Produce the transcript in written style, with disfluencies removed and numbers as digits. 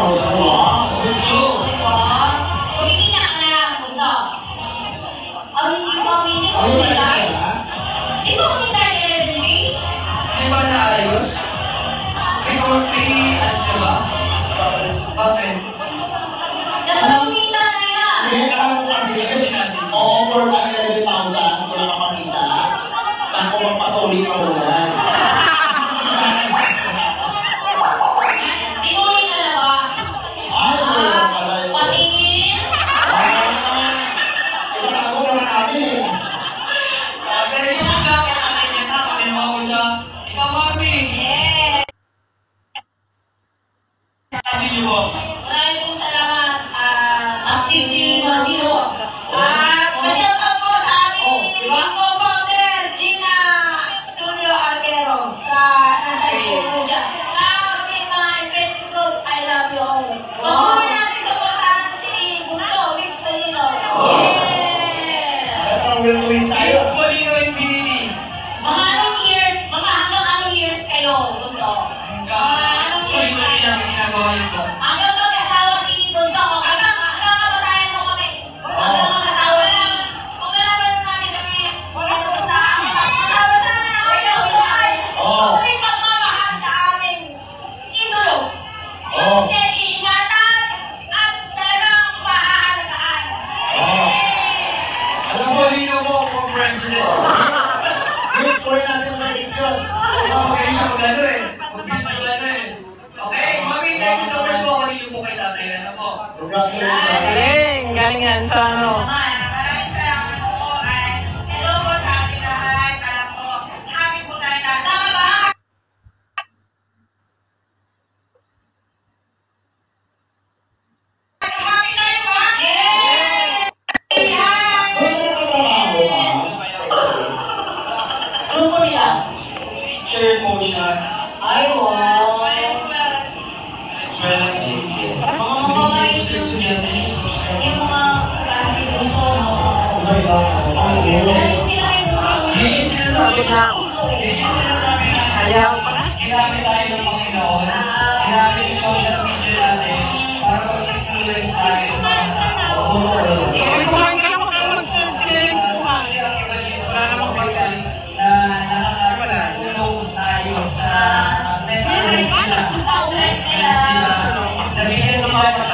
Bunso. Umiiyak na, bunso. Ang pamili ko nilay. Di ba kung nilay 11 days? Di ba naayos? May alas ka ba? Bakit? Nagpamita na yan. Hindi, alam mo kasi, over 11,000 kung nakapakita. Tako magpatuloy ka muna. Tinuloy ka na ba? Ay, meron pala yun. Patingin? Itatago naman namin. Dahil sa siya, kaya niya na, kanina ako siya. Ikaw, mami. Yes. Sabi niyo po. Maraming pong salamat sa Stacey Mabio. At ma-shoutout po sa aming co-founder, Gina Tulio Arquero, sa nasa school po siya. Sa ating mga event group, I love you all. Patuloy natin supportahan si Bunso, Mix Polino. Yeah! Ito, will-win tayo. It's Polino Infinity. Mga anong years, mga hanggang anong years kayo, Bunso? Anong years Polino kayo? lang ginagawa yun po. Hanggang mag-asawa si Bunso, hanggang kamatayan mo kami. Hanggang mag-asawa na. Kung nalaman mo namin sabihin, wala na basta. Asawa sana na kayo, so ay tuloy magmamahal sa aming idolo. Yung Jenny, ingatan at talagang pahaalagaan. It's Polino po for president. Next, for natin sa election. Magaling siya mag-ano eh. Mag-video eh. Okay, mami, thank you so much po. Kanino po kay tatay na po. Congratulations. Galingan sa ano. Maraming salamat po. Hello po sa ating lahat. Alam ko, happy po tayo lahat. Tama ba? Happy tayo ba? Yeah! Grupo nila. Teacher po siya. Ay, wow. As well as his Mga mabait yung estudyante ni yung mga klase gusto. Yun yung sinasabi na, Ayaw pa na. ginamit tayo ng Panginoon. Ginamit yung social media natin para mag-influence tayo ng mga tao. Kumain ka lang mag-search ka rin kumain. Wala namang pagkain. Na nakakatulong tayo sa mental health nila. Nabigyan sila ng